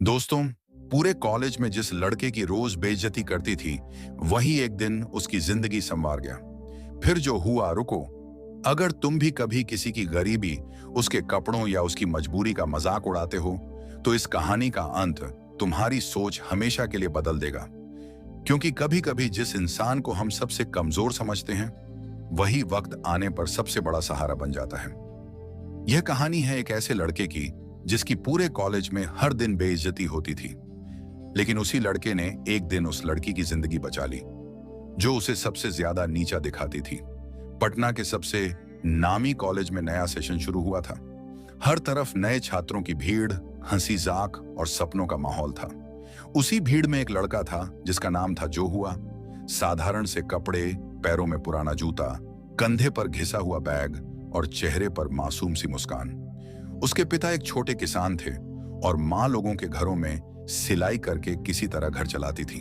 दोस्तों, पूरे कॉलेज में जिस लड़के की रोज बेइज्जती करती थी, वही एक दिन उसकी जिंदगी संवार गया। फिर जो हुआ रुको। अगर तुम भी कभी किसी की गरीबी, उसके कपड़ों या उसकी मजबूरी का मजाक उड़ाते हो, तो इस कहानी का अंत तुम्हारी सोच हमेशा के लिए बदल देगा। क्योंकि कभी कभी जिस इंसान को हम सबसे कमजोर समझते हैं, वही वक्त आने पर सबसे बड़ा सहारा बन जाता है। यह कहानी है एक ऐसे लड़के की जिसकी पूरे कॉलेज में हर दिन बेइज्जती होती थी। लेकिन उसी लड़के ने एक दिन उस लड़की की जिंदगी बचा ली, जो उसे सबसे ज्यादा नीचा दिखाती थी। पटना के सबसे नामी कॉलेज में नया सेशन शुरू हुआ था। हर तरफ नए छात्रों की भीड़, हंसी जाक और सपनों का माहौल था। उसी भीड़ में एक लड़का था जिसका नाम था जो हुआ। साधारण से कपड़े, पैरों में पुराना जूता, कंधे पर घिसा हुआ बैग और चेहरे पर मासूम सी मुस्कान। उसके पिता एक छोटे किसान थे और माँ लोगों के घरों में सिलाई करके किसी तरह घर चलाती थी।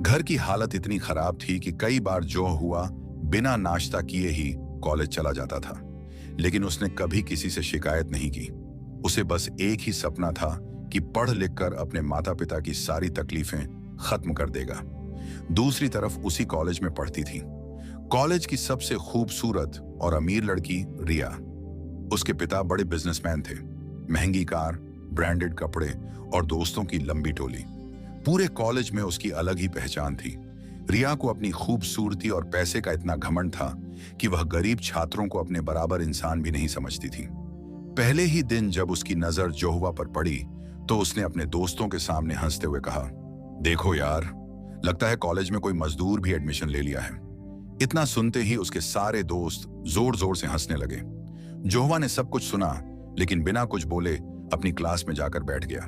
घर की हालत इतनी खराब थी कि कई बार जो हुआ बिना नाश्ता किए ही कॉलेज चला जाता था। लेकिन उसने कभी किसी से शिकायत नहीं की। उसे बस एक ही सपना था कि पढ़ लिख कर अपने माता पिता की सारी तकलीफें खत्म कर देगा। दूसरी तरफ उसी कॉलेज में पढ़ती थी कॉलेज की सबसे खूबसूरत और अमीर लड़की रिया। उसके पिता बड़े बिजनेसमैन थे। महंगी कार, ब्रांडेड कपड़े और दोस्तों की लंबी टोली। पूरे कॉलेज में उसकी अलग ही पहचान थी। रिया को अपनी खूबसूरती और पैसे का इतना घमंड था कि वह गरीब छात्रों को अपने बराबर इंसान भी नहीं समझती थी। पहले ही दिन जब उसकी नजर जोहवा पर पड़ी, तो उसने अपने दोस्तों के सामने हंसते हुए कहा, देखो यार, लगता है कॉलेज में कोई मजदूर भी एडमिशन ले लिया है। इतना सुनते ही उसके सारे दोस्त जोर जोर से हंसने लगे। जोहवा ने सब कुछ सुना, लेकिन बिना कुछ बोले अपनी क्लास में जाकर बैठ गया।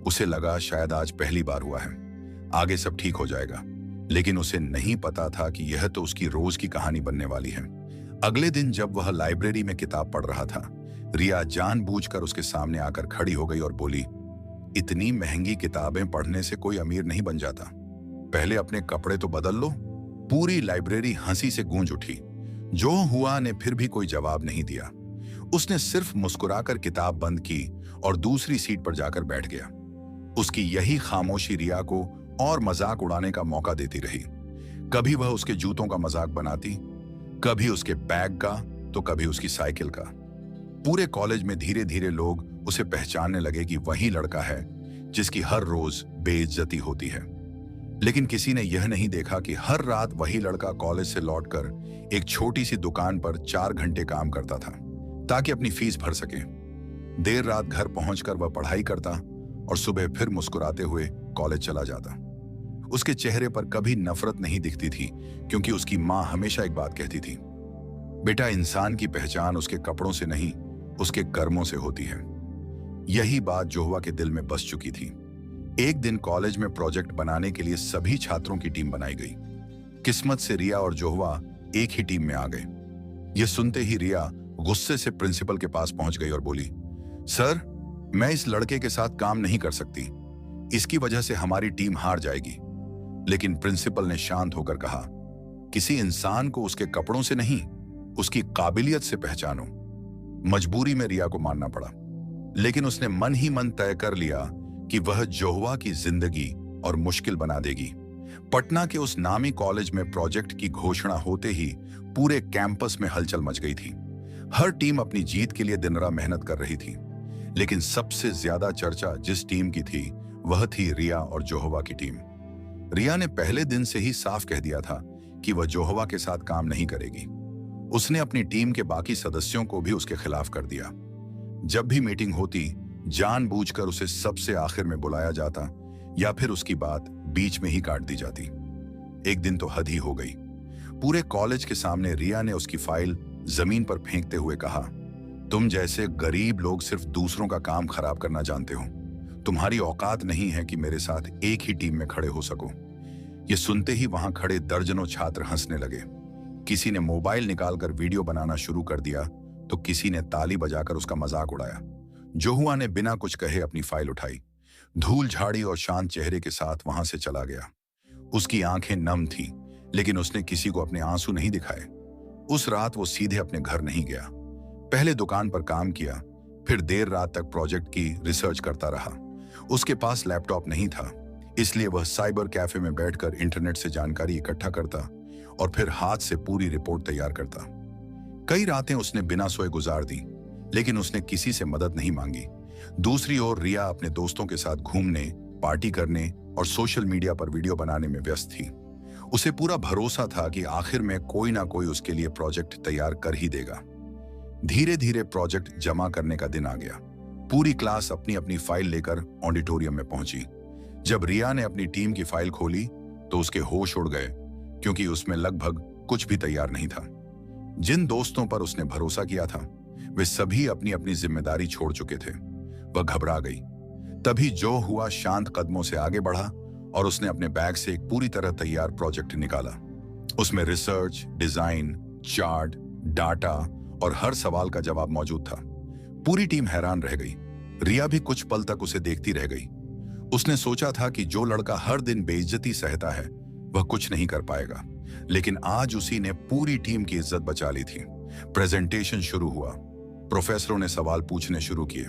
उसे लगा शायद आज पहली बार हुआ है, आगे सब ठीक हो जाएगा। लेकिन उसे नहीं पता था कि यह तो उसकी रोज की कहानी बनने वाली है। अगले दिन जब वह लाइब्रेरी में किताब पढ़ रहा था, रिया जानबूझकर उसके सामने आकर खड़ी हो गई और बोली, इतनी महंगी किताबें पढ़ने से कोई अमीर नहीं बन जाता। पहले अपने कपड़े तो बदल लो। पूरी लाइब्रेरी हंसी से गूंज उठी। जो हुआ ने फिर भी कोई जवाब नहीं दिया। उसने सिर्फ मुस्कुराकर किताब बंद की और दूसरी सीट पर जाकर बैठ गया। उसकी यही खामोशी रिया को और मजाक उड़ाने का मौका देती रही। कभी वह उसके जूतों का मजाक बनाती, कभी उसके बैग का, तो कभी उसकी साइकिल का। पूरे कॉलेज में धीरे धीरे लोग उसे पहचानने लगे कि वही लड़का है जिसकी हर रोज बेइज्जती होती है। लेकिन किसी ने यह नहीं देखा कि हर रात वही लड़का कॉलेज से लौटकर एक छोटी सी दुकान पर 4 घंटे काम करता था, ताकि अपनी फीस भर सके। देर रात घर पहुंचकर वह पढ़ाई करता और सुबह फिर मुस्कुराते हुए कॉलेज चला जाता। उसके चेहरे पर कभी नफरत नहीं दिखती थी, क्योंकि उसकी माँ हमेशा एक बात कहती थी, बेटा, इंसान की पहचान उसके कपड़ों से नहीं, उसके कर्मों से होती है। यही बात जोहवा के दिल में बस चुकी थी। एक दिन कॉलेज में प्रोजेक्ट बनाने के लिए सभी छात्रों की टीम बनाई गई। किस्मत से रिया और जोहवा एक ही टीम में आ गए। यह सुनते ही रिया गुस्से से प्रिंसिपल के पास पहुंच गई और बोली, सर, मैं इस लड़के के साथ काम नहीं कर सकती। इसकी वजह से हमारी टीम हार जाएगी। लेकिन प्रिंसिपल ने शांत होकर कहा, किसी इंसान को उसके कपड़ों से नहीं, उसकी काबिलियत से पहचानो। मजबूरी में रिया को मानना पड़ा, लेकिन उसने मन ही मन तय कर लिया कि वह जोहवा की जिंदगी और मुश्किल बना देगी। पटना के उस नामी कॉलेज में प्रोजेक्ट की घोषणा होते ही पूरे कैंपस में हलचल मच गई थी। हर टीम अपनी जीत के लिए दिन रात मेहनत कर रही थी। लेकिन सबसे ज्यादा चर्चा जिस टीम की थी, वह थी रिया और जोहवा की टीम। रिया ने पहले दिन से ही साफ कह दिया था कि वह जोहवा के साथ काम नहीं करेगी। उसने अपनी टीम के बाकी सदस्यों को भी उसके खिलाफ कर दिया। जब भी मीटिंग होती, जानबूझकर उसे सबसे आखिर में बुलाया जाता या फिर उसकी बात बीच में ही काट दी जाती। एक दिन तो हद ही हो गई। पूरे कॉलेज के सामने रिया ने उसकी फाइल जमीन पर फेंकते हुए कहा, तुम जैसे गरीब लोग सिर्फ दूसरों का काम खराब करना जानते हो। तुम्हारी औकात नहीं है कि मेरे साथ एक ही टीम में खड़े हो सको। ये सुनते ही वहां खड़े दर्जनों छात्र हंसने लगे। किसी ने मोबाइल निकालकर वीडियो बनाना शुरू कर दिया, तो किसी ने ताली बजाकर उसका मजाक उड़ाया। जोहुआ ने बिना कुछ कहे अपनी फाइल उठाई, धूल झाड़ी और शांत चेहरे के साथ वहां से चला गया। उसकी आंखें नम थीं, लेकिन उसने किसी को अपने आंसू नहीं दिखाए। उस रात वो सीधे अपने घर नहीं गया। पहले दुकान पर काम किया, फिर देर रात तक प्रोजेक्ट की रिसर्च करता रहा। उसके पास लैपटॉप नहीं था, इसलिए वह साइबर कैफे में बैठकर इंटरनेट से जानकारी इकट्ठा करता और फिर हाथ से पूरी रिपोर्ट तैयार करता। कई रातें उसने बिना सोए गुजार दी, लेकिन उसने किसी से मदद नहीं मांगी। दूसरी ओर रिया अपने दोस्तों के साथ घूमने, पार्टी करने और सोशल मीडिया पर वीडियो बनाने में व्यस्त थी। उसे पूरा भरोसा था कि आखिर में कोई ना कोई उसके लिए प्रोजेक्ट तैयार कर ही देगा। धीरे धीरे प्रोजेक्ट जमा करने का दिन आ गया। पूरी क्लास अपनी अपनी फाइल लेकर ऑडिटोरियम में पहुंची। जब रिया ने अपनी टीम की फाइल खोली तो उसके होश उड़ गए, क्योंकि उसमें लगभग कुछ भी तैयार नहीं था। जिन दोस्तों पर उसने भरोसा किया था वे सभी अपनी अपनी जिम्मेदारी छोड़ चुके थे। वह घबरा गई। तभी जो हुआ शांत कदमों से आगे बढ़ा और उसने अपने बैग से एक पूरी तरह तैयार प्रोजेक्ट निकाला। उसमें रिसर्च, डिजाइन, चार्ट, डाटा और हर सवाल का जवाब मौजूद था। पूरी टीम हैरान रह गई। रिया भी कुछ पल तक उसे देखती रह गई। उसने सोचा था कि जो लड़का हर दिन बेइज्जती सहता है वह कुछ नहीं कर पाएगा, लेकिन आज उसी ने पूरी टीम की इज्जत बचा ली थी। प्रेजेंटेशन शुरू हुआ। प्रोफेसरों ने सवाल पूछने शुरू किए।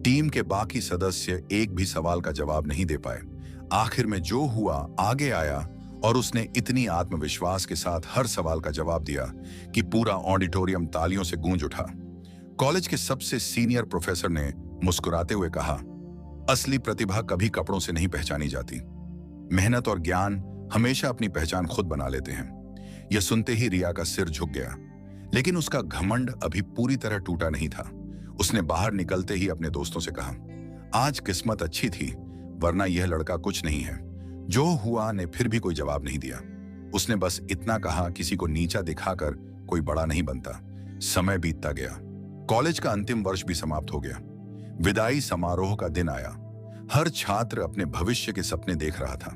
टीम के बाकी सदस्य एक भी सवाल का जवाब नहीं दे पाए। आखिर में जो हुआ आगे आया और उसने इतनी आत्मविश्वास के साथ हर सवाल का जवाब दिया कि पूरा ऑडिटोरियम तालियों से गूंज उठा। कॉलेज के सबसे सीनियर प्रोफेसर ने मुस्कुराते हुए कहा, असली प्रतिभा कभी कपड़ों से नहीं पहचानी जाती। मेहनत और ज्ञान हमेशा अपनी पहचान खुद बना लेते हैं। यह सुनते ही रिया का सिर झुक गया, लेकिन उसका घमंड अभी पूरी तरह टूटा नहीं था। उसने बाहर निकलते ही अपने दोस्तों से कहा, आज किस्मत अच्छी थी, वरना यह लड़का कुछ नहीं है। जो हुआ ने फिर भी कोई जवाब नहीं दिया। उसने बस इतना कहा, किसी को नीचा दिखाकर कोई बड़ा नहीं बनता। समय बीतता गया। कॉलेज का अंतिम वर्ष भी समाप्त हो गया। विदाई समारोह का दिन आया। हर छात्र अपने भविष्य के सपने देख रहा था।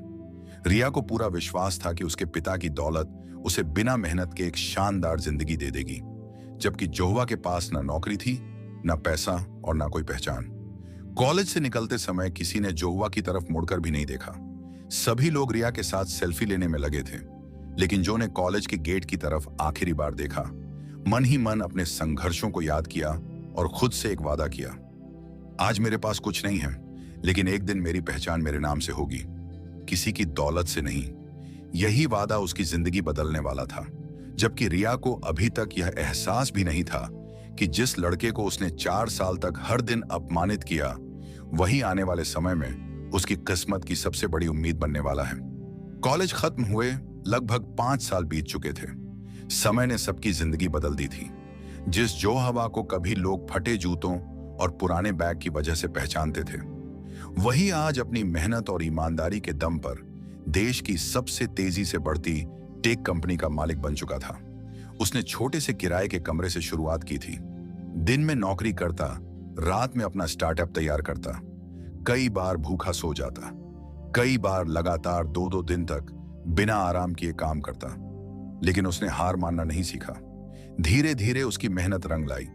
रिया को पूरा विश्वास था कि उसके पिता की दौलत उसे बिना मेहनत के एक शानदार जिंदगी दे देगी, जबकि जोहवा के पास ना नौकरी थी, ना पैसा और ना कोई पहचान। कॉलेज से निकलते समय किसी ने जोहवा की तरफ मुड़कर भी नहीं देखा। सभी लोग रिया के साथ सेल्फी लेने में लगे थे, लेकिन जो ने कॉलेज के गेट की तरफ आखिरी बार देखा, मन ही मन अपने संघर्षों को याद किया और खुद से एक वादा किया, आज मेरे पास कुछ नहीं है, लेकिन एक दिन मेरी पहचान मेरे नाम से होगी, किसी की दौलत से नहीं। यही वादा उसकी जिंदगी बदलने वाला था। जबकि रिया को अभी तक यह एहसास भी नहीं था कि जिस लड़के को उसने 4 साल तक हर दिन अपमानित किया, वही आने वाले समय में उसकी किस्मत की सबसे बड़ी उम्मीद बनने वाला है। कॉलेज खत्म हुए लगभग 5 साल बीत चुके थे। समय ने सबकी जिंदगी बदल दी थी। जिस जो हवा को कभी लोग फटे जूतों और पुराने बैग की वजह से पहचानते थे, वही आज अपनी मेहनत और ईमानदारी के दम पर देश की सबसे तेजी से बढ़ती टेक कंपनी का मालिक बन चुका था। उसने छोटे से किराए के कमरे से शुरुआत की थी। दिन में नौकरी करता, रात में अपना स्टार्टअप तैयार करता। कई बार भूखा सो जाता, कई बार लगातार 2-2 दिन तक बिना आराम किए काम करता, लेकिन उसने हार मानना नहीं सीखा। धीरे धीरे उसकी मेहनत रंग लाई।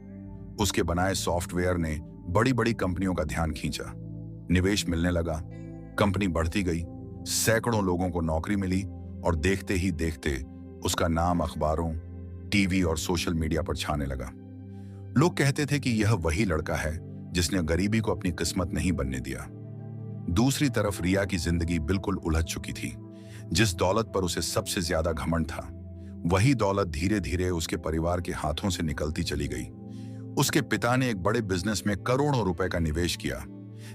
उसके बनाए सॉफ्टवेयर ने बड़ी बड़ी कंपनियों का ध्यान खींचा। निवेश मिलने लगा, कंपनी बढ़ती गई, सैकड़ों लोगों को नौकरी मिली और देखते ही देखते उसका नाम अखबारों, टीवी और सोशल मीडिया पर छाने लगा। लोग कहते थे कि यह वही लड़का है जिसने गरीबी को अपनी किस्मत नहीं बनने दिया। दूसरी तरफ रिया की जिंदगी बिल्कुल उलझ चुकी थी। जिस दौलत पर उसे सबसे ज्यादा घमंड था, वही दौलत धीरे धीरे उसके परिवार के हाथों से निकलती चली गई। उसके पिता ने एक बड़े बिजनेस में करोड़ों रुपए का निवेश किया,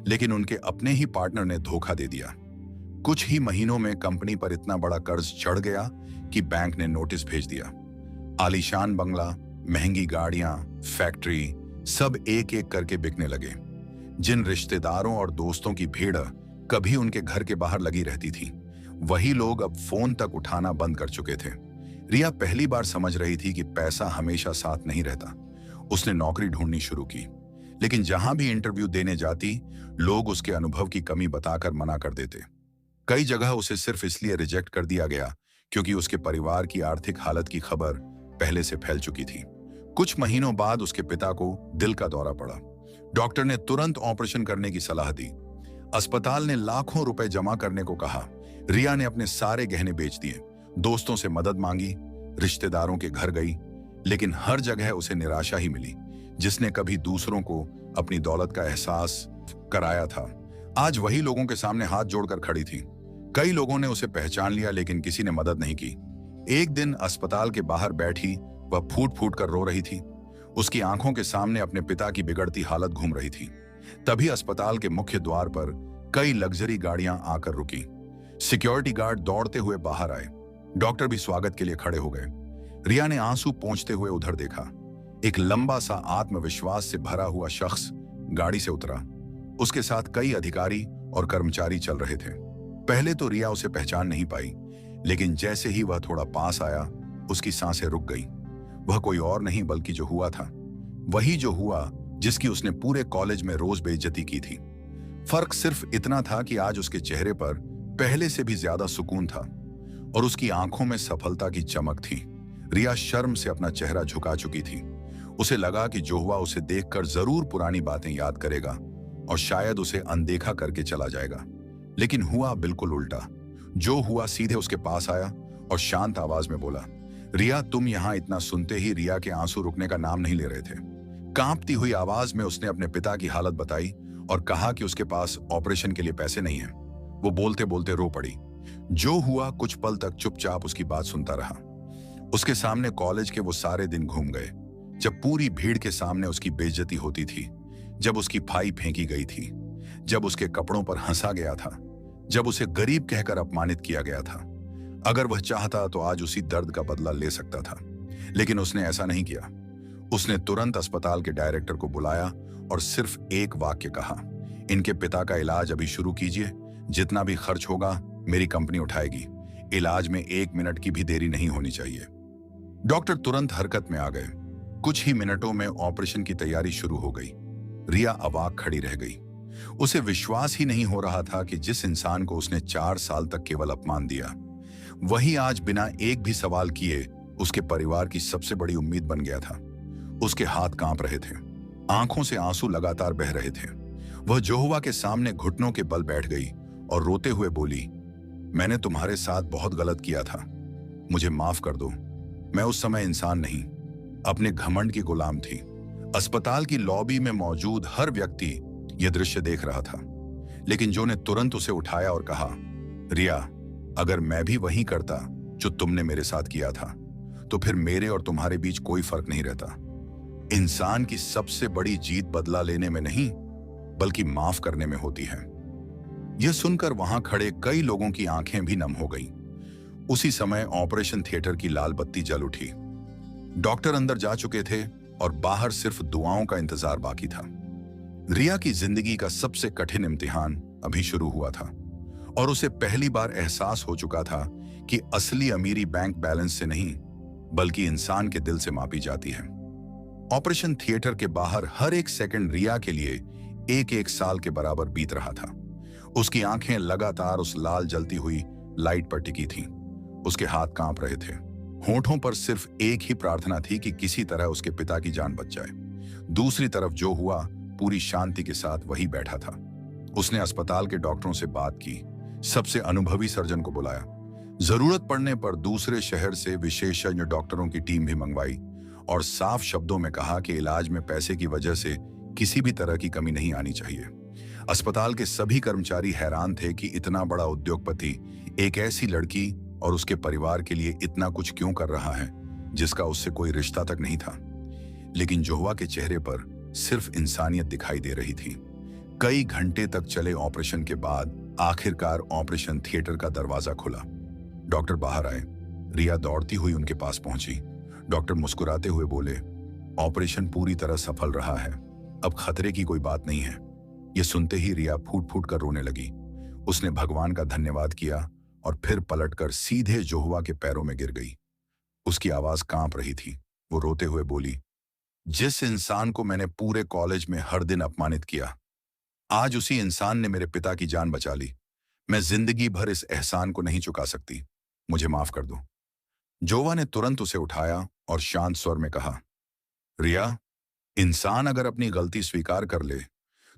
लेकिन उनके अपने ही पार्टनर ने धोखा दे दिया। कुछ ही महीनों में कंपनी पर इतना बड़ा कर्ज चढ़ गया कि बैंक ने नोटिस भेज दिया। आलीशान बंगला, महंगी गाड़ियां, फैक्ट्री सब एक एक करके बिकने लगे। जिन रिश्तेदारों और दोस्तों की भीड़ कभी उनके घर के बाहर लगी रहती थी, वही लोग अब फोन तक उठाना बंद कर चुके थे। रिया पहली बार समझ रही थी कि पैसा हमेशा साथ नहीं रहता। उसने नौकरी ढूंढनी शुरू की, लेकिन जहां भी इंटरव्यू देने जाती, लोग उसके अनुभव की कमी बताकर मना कर देते। कई जगह उसे सिर्फ इसलिए रिजेक्ट कर दिया गया क्योंकि उसके परिवार की आर्थिक हालत की खबर पहले से फैल चुकी थी। कुछ महीनों बाद उसके पिता को दिल का दौरा पड़ा। डॉक्टर ने तुरंत ऑपरेशन करने की सलाह दी। अस्पताल ने लाखों रुपए जमा करने को कहा। रिया ने अपने सारे गहने बेच दिए, दोस्तों से मदद मांगी, रिश्तेदारों के घर गई, लेकिन हर जगह उसे निराशा ही मिली। जिसने कभी दूसरों को अपनी दौलत का एहसास कराया था, आज वही लोगों के सामने हाथ जोड़कर खड़ी थी। कई लोगों ने उसे पहचान लिया, लेकिन किसी ने मदद नहीं की। एक दिन अस्पताल के बाहर बैठी वह फूट फूट कर रो रही थी। उसकी आंखों के सामने अपने पिता की बिगड़ती हालत घूम रही थी। तभी अस्पताल के मुख्य द्वार पर कई लग्जरी गाड़ियां आकर रुकी। सिक्योरिटी गार्ड दौड़ते हुए बाहर आए। डॉक्टर भी स्वागत के लिए खड़े हो गए। रिया ने आंसू पोंछते हुए उधर देखा। एक लंबा सा आत्मविश्वास से भरा हुआ शख्स गाड़ी से उतरा। उसके साथ कई अधिकारी और कर्मचारी चल रहे थे। पहले तो रिया उसे पहचान नहीं पाई, लेकिन जैसे ही वह थोड़ा पास आया, उसकी सांसें रुक गई। वह कोई और नहीं बल्कि जो हुआ था, वही जो हुआ जिसकी उसने पूरे कॉलेज में रोज बेइज्जती की थी। फर्क सिर्फ इतना था कि आज उसके चेहरे पर पहले से भी ज्यादा सुकून था और उसकी आंखों में सफलता की चमक थी। रिया शर्म से अपना चेहरा झुका चुकी थी। उसे लगा कि जो हुआ उसे देखकर जरूर पुरानी बातें याद करेगा और शायद उसे अनदेखा करके चला जाएगा, लेकिन हुआ बिल्कुल उल्टा। जो हुआ सीधे उसके पास आया और शांत आवाज में बोला, रिया तुम यहां। इतना सुनते ही रिया के आंसू रुकने का नाम नहीं ले रहे थे। कांपती हुई आवाज में उसने अपने पिता की हालत बताई और कहा कि उसके पास ऑपरेशन के लिए पैसे नहीं हैं। वो बोलते बोलते रो पड़ी। जो हुआ कुछ पल तक चुपचाप उसकी बात सुनता रहा। उसके सामने कॉलेज के वो सारे दिन घूम गए, जब पूरी भीड़ के सामने उसकी बेइज्जती होती थी, जब उसकी फाई फेंकी गई थी, जब उसके कपड़ों पर हंसा गया था, जब उसे गरीब कहकर अपमानित किया गया था। अगर वह चाहता तो आज उसी दर्द का बदला ले सकता था, लेकिन उसने ऐसा नहीं किया। उसने तुरंत अस्पताल के डायरेक्टर को बुलाया और सिर्फ एक वाक्य कहा, इनके पिता का इलाज अभी शुरू कीजिए। जितना भी खर्च होगा मेरी कंपनी उठाएगी। इलाज में 1 मिनट की भी देरी नहीं होनी चाहिए। डॉक्टर तुरंत हरकत में आ गए। कुछ ही मिनटों में ऑपरेशन की तैयारी शुरू हो गई। रिया अवाक खड़ी रह गई। उसे विश्वास ही नहीं हो रहा था कि जिस इंसान को उसने 4 साल तक केवल अपमान दिया, वही आज बिना एक भी सवाल किए उसके परिवार की सबसे बड़ी उम्मीद बन गया था। उसके हाथ कांप रहे थे, आंखों से आंसू लगातार बह रहे थे। वह जोहुआ के सामने घुटनों के बल बैठ गई और रोते हुए बोली, मैंने तुम्हारे साथ बहुत गलत किया था, मुझे माफ कर दो। मैं उस समय इंसान नहीं, अपने घमंड की गुलाम थी। अस्पताल की लॉबी में मौजूद हर व्यक्ति यह दृश्य देख रहा था, लेकिन जो ने तुरंत उसे उठाया और कहा, रिया अगर मैं भी वही करता जो तुमने मेरे साथ किया था, तो फिर मेरे और तुम्हारे बीच कोई फर्क नहीं रहता। इंसान की सबसे बड़ी जीत बदला लेने में नहीं, बल्कि माफ करने में होती है। यह सुनकर वहां खड़े कई लोगों की आंखें भी नम हो गईं। उसी समय ऑपरेशन थिएटर की लाल बत्ती जल उठी। डॉक्टर अंदर जा चुके थे और बाहर सिर्फ दुआओं का इंतजार बाकी था। रिया की जिंदगी का सबसे कठिन इम्तिहान अभी शुरू हुआ था और उसे पहली बार एहसास हो चुका था कि असली अमीरी बैंक बैलेंस से नहीं, बल्कि इंसान के दिल से मापी जाती है। ऑपरेशन थिएटर के बाहर हर एक सेकंड रिया के लिए एक एक साल के बराबर बीत रहा था। उसकी आंखें लगातार उस लाल जलती हुई लाइट पर टिकी थीं। उसके हाथ कांप रहे थे। होठों पर सिर्फ एक ही प्रार्थना थी कि किसी तरह उसके पिता की जान बच जाए। दूसरी तरफ जो हुआ पूरी शांति के साथ वही बैठा था। उसने अस्पताल के डॉक्टरों से बात की, सबसे अनुभवी सर्जन को बुलाया, जरूरत पड़ने पर दूसरे शहर से विशेषज्ञ डॉक्टरों की टीम भी मंगवाई और साफ शब्दों में कहा कि इलाज में पैसे की वजह से किसी भी तरह की कमी नहीं आनी चाहिए। अस्पताल के सभी कर्मचारी हैरान थे कि इतना बड़ा उद्योगपति एक ऐसी लड़की और उसके परिवार के लिए इतना कुछ क्यों कर रहा है जिसका उससे कोई रिश्ता तक नहीं था। लेकिन जोहुआ के चेहरे पर सिर्फ इंसानियत दिखाई दे रही थी। कई घंटे तक चले ऑपरेशन के बाद आखिरकार ऑपरेशन थिएटर का दरवाजा खुला। डॉक्टर बाहर आए। रिया दौड़ती हुई उनके पास पहुंची। डॉक्टर मुस्कुराते हुए बोले, ऑपरेशन पूरी तरह सफल रहा है, अब खतरे की कोई बात नहीं है। यह सुनते ही रिया फूट फूट कर रोने लगी। उसने भगवान का धन्यवाद किया और फिर पलटकर सीधे जोहुआ के पैरों में गिर गई। उसकी आवाज कांप रही थी। वो रोते हुए बोली, जिस इंसान को मैंने पूरे कॉलेज में हर दिन अपमानित किया, आज उसी इंसान ने मेरे पिता की जान बचा ली। मैं जिंदगी भर इस एहसान को नहीं चुका सकती, मुझे माफ कर दो। जोवा ने तुरंत उसे उठाया और शांत स्वर में कहा, रिया, इंसान अगर अपनी गलती स्वीकार कर ले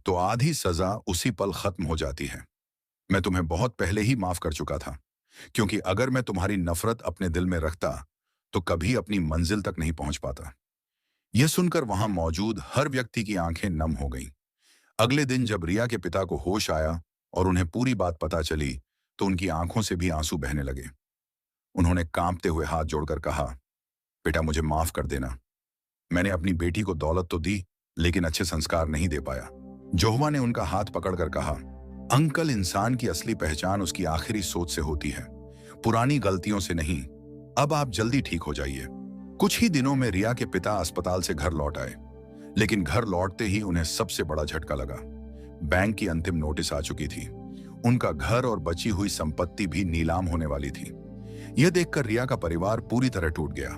तो आधी सजा उसी पल खत्म हो जाती है। मैं तुम्हें बहुत पहले ही माफ कर चुका था, क्योंकि अगर मैं तुम्हारी नफरत अपने दिल में रखता तो कभी अपनी मंजिल तक नहीं पहुंच पाता। यह सुनकर वहां मौजूद हर व्यक्ति की आंखें नम हो गईं। अगले दिन जब रिया के पिता को होश आया और उन्हें पूरी बात पता चली तो उनकी आंखों से भी आंसू बहने लगे। उन्होंने कांपते हुए हाथ जोड़कर कहा, बेटा मुझे माफ कर देना। मैंने अपनी बेटी को दौलत तो दी, लेकिन अच्छे संस्कार नहीं दे पाया। जोहवा ने उनका हाथ पकड़कर कहा, अंकल, इंसान की असली पहचान उसकी आखिरी सोच से होती है, पुरानी गलतियों से नहीं। अब आप जल्दी ठीक हो जाइए। कुछ ही दिनों में रिया के पिता अस्पताल से घर लौट आए, लेकिन घर लौटते ही उन्हें सबसे बड़ा झटका लगा। बैंक की अंतिम नोटिस आ चुकी थी। उनका घर और बची हुई संपत्ति भी नीलाम होने वाली थी। यह देखकर रिया का परिवार पूरी तरह टूट गया।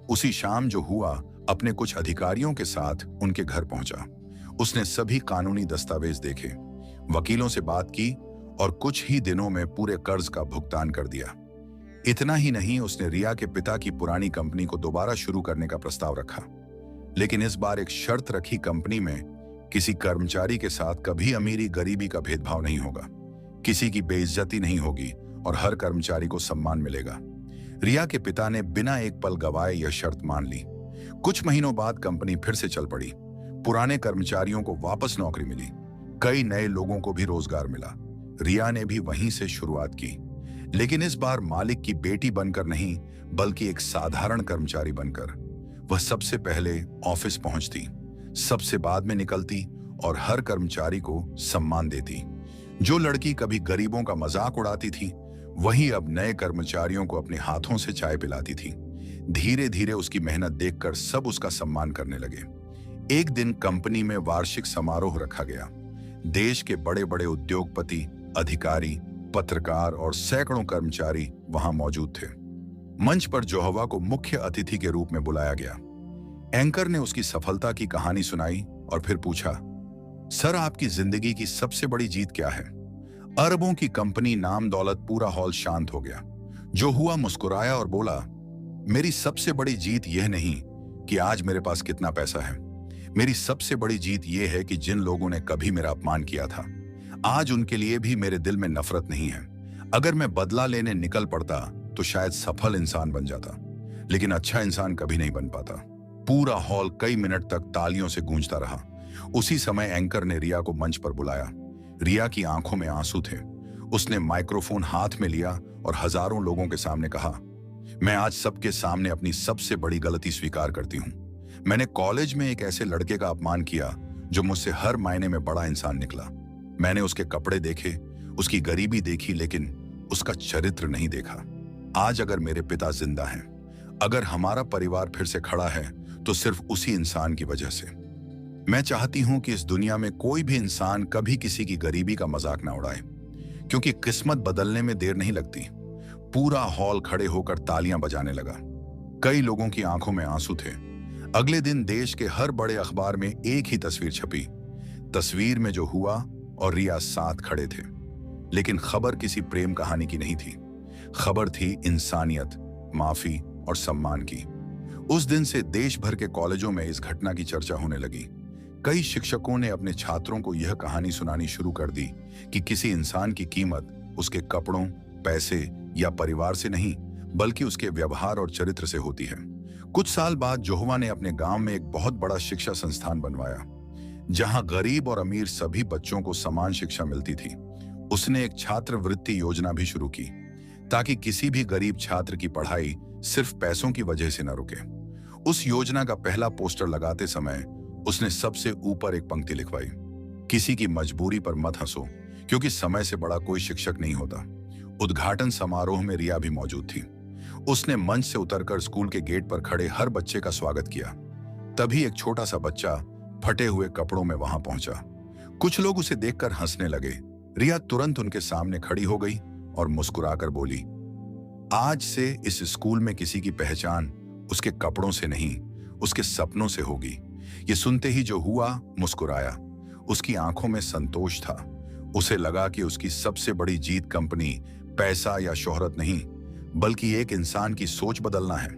उसी शाम जो हुआ अपने कुछ अधिकारियों के साथ उनके घर पहुंचा। उसने सभी कानूनी दस्तावेज देखे, वकीलों से बात की और कुछ ही दिनों में पूरे कर्ज का भुगतान कर दिया। इतना ही नहीं, उसने रिया के पिता की पुरानी कंपनी को दोबारा शुरू करने का प्रस्ताव रखा, लेकिन इस बार एक शर्त रखी, कंपनी में किसी कर्मचारी के साथ कभी अमीरी गरीबी का भेदभाव नहीं होगा, किसी की बेइज्जती नहीं होगी और हर कर्मचारी को सम्मान मिलेगा। रिया के पिता ने बिना एक पल गवाए यह शर्त मान ली। कुछ महीनों बाद कंपनी फिर से चल पड़ी। पुराने कर्मचारियों को वापस नौकरी मिली, कई नए लोगों को भी रोजगार मिला। रिया ने भी वहीं से शुरुआत की, लेकिन इस बार मालिक की बेटी बनकर नहीं, बल्कि एक साधारण कर्मचारी बनकर। वह सबसे पहले ऑफिस पहुंचती, सबसे बाद में निकलती और हर कर्मचारी को सम्मान देती। जो लड़की कभी गरीबों का मजाक उड़ाती थी, वही अब नए कर्मचारियों को अपने हाथों से चाय पिलाती थी। धीरे धीरे उसकी मेहनत देखकर सब उसका सम्मान करने लगे। एक दिन कंपनी में वार्षिक समारोह रखा गया। देश के बड़े बड़े उद्योगपति, अधिकारी, पत्रकार और सैकड़ों कर्मचारी वहां मौजूद थे। मंच पर जोहवा को मुख्य अतिथि के रूप में बुलाया गया। एंकर ने उसकी सफलता की कहानी सुनाई और फिर पूछा, सर, आपकी जिंदगी की सबसे बड़ी जीत क्या है? अरबों की कंपनी, नाम दौलत, पूरा हॉल शांत हो गया। जो हुआ मुस्कुराया और बोला, मेरी सबसे बड़ी जीत यह नहीं कि आज मेरे पास कितना पैसा है। मेरी सबसे बड़ी जीत यह है कि जिन लोगों ने कभी मेरा अपमान किया था, आज उनके लिए भी मेरे दिल में नफरत नहीं है। अगर मैं बदला लेने निकल पड़ता तो शायद सफल इंसान बन जाता, लेकिन अच्छा इंसान कभी नहीं बन पाता। पूरा हॉल कई मिनट तक तालियों से गूंजता रहा। उसी समय एंकर ने रिया को मंच पर बुलाया। रिया की आंखों में आंसू थे। उसने माइक्रोफोन हाथ में लिया और हजारों लोगों के सामने कहा, मैं आज सबके सामने अपनी सबसे बड़ी गलती स्वीकार करती हूं। मैंने कॉलेज में एक ऐसे लड़के का अपमान किया जो मुझसे हर मायने में बड़ा इंसान निकला। मैंने उसके कपड़े देखे, उसकी गरीबी देखी, लेकिन उसका चरित्र नहीं देखा। आज अगर मेरे पिता जिंदा हैं, अगर हमारा परिवार फिर से खड़ा है, तो सिर्फ उसी इंसान की वजह से। मैं चाहती हूं कि इस दुनिया में कोई भी इंसान कभी किसी की गरीबी का मजाक ना उड़ाए, क्योंकि किस्मत बदलने में देर नहीं लगती। पूरा हॉल खड़े होकर तालियां बजाने लगा। कई लोगों की आंखों में आंसू थे। अगले दिन देश के हर बड़े अखबार में एक ही तस्वीर छपी। तस्वीर में जो हुआ और रिया साथ खड़े थे, लेकिन खबर किसी प्रेम कहानी की नहीं थी। खबर थी इंसानियत, माफी और सम्मान की। उस दिन से देश भर के कॉलेजों में इस घटना की चर्चा होने लगी। कई शिक्षकों ने अपने छात्रों को यह कहानी सुनानी शुरू कर दी कि किसी इंसान की कीमत उसके कपड़ों, पैसे या परिवार से नहीं, बल्कि उसके व्यवहार और चरित्र से होती है। कुछ साल बाद जोहवा ने अपने गांव में एक बहुत बड़ा शिक्षा संस्थान बनवाया, जहां गरीब और अमीर सभी बच्चों को समान शिक्षा मिलती थी। उसने एक छात्रवृत्ति योजना भी शुरू की, ताकि किसी भी गरीब छात्र की पढ़ाई सिर्फ पैसों की वजह से न रुके। उस योजना का पहला पोस्टर लगाते समय उसने सबसे ऊपर एक पंक्ति लिखवाई, किसी की मजबूरी पर मत हंसो, क्योंकि समय से बड़ा कोई शिक्षक नहीं होता। उद्घाटन समारोह में रिया भी मौजूद थी। उसने मंच से उतरकर स्कूल के गेट पर खड़े हर बच्चे का स्वागत किया। तभी एक छोटा सा बच्चा फटे हुए कपड़ों में वहां पहुंचा। कुछ लोग उसे देखकर हंसने लगे। रिया तुरंत उनके सामने खड़ी हो गई और मुस्कुराकर बोली, आज से इस स्कूल में किसी की पहचान उसके कपड़ों से नहीं, उसके सपनों से होगी। ये सुनते ही जो हुआ मुस्कुराया। उसकी आंखों में संतोष था। उसे लगा कि उसकी सबसे बड़ी जीत कंपनी, पैसा या शोहरत नहीं, बल्कि एक इंसान की सोच बदलना है।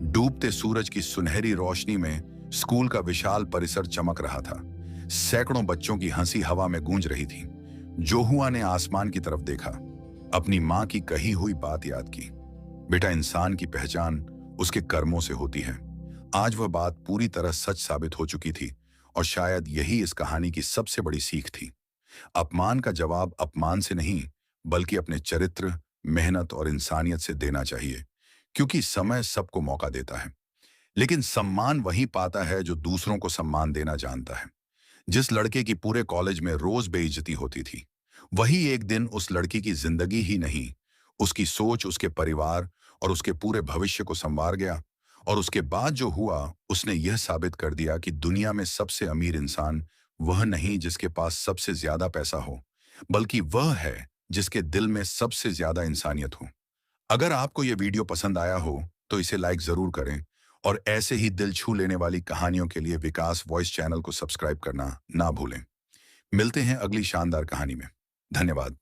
डूबते सूरज की सुनहरी रोशनी में स्कूल का विशाल परिसर चमक रहा था। सैकड़ों बच्चों की हंसी हवा में गूंज रही थी। जोहुआ ने आसमान की तरफ देखा, अपनी मां की कही हुई बात याद की, बेटा, इंसान की पहचान उसके कर्मों से होती है। आज वह बात पूरी तरह सच साबित हो चुकी थी और शायद यही इस कहानी की सबसे बड़ी सीख थी। अपमान का जवाब अपमान से नहीं, बल्कि अपने चरित्र, मेहनत और इंसानियत से देना चाहिए, क्योंकि समय सबको मौका देता है। लेकिन सम्मान वही पाता है जो दूसरों को सम्मान देना जानता है। जिस लड़के की पूरे कॉलेज में रोज बेइज्जती होती थी, वही एक दिन उस लड़की की जिंदगी ही नहीं, उसकी सोच, उसके परिवार और उसके पूरे भविष्य को संवार गया। और उसके बाद जो हुआ, उसने यह साबित कर दिया कि दुनिया में सबसे अमीर इंसान वह नहीं जिसके पास सबसे ज्यादा पैसा हो, बल्कि वह है जिसके दिल में सबसे ज्यादा इंसानियत हो। अगर आपको यह वीडियो पसंद आया हो, तो इसे लाइक जरूर करें और ऐसे ही दिल छू लेने वाली कहानियों के लिए विकास वॉइस चैनल को सब्सक्राइब करना ना भूलें। मिलते हैं अगली शानदार कहानी में। धन्यवाद।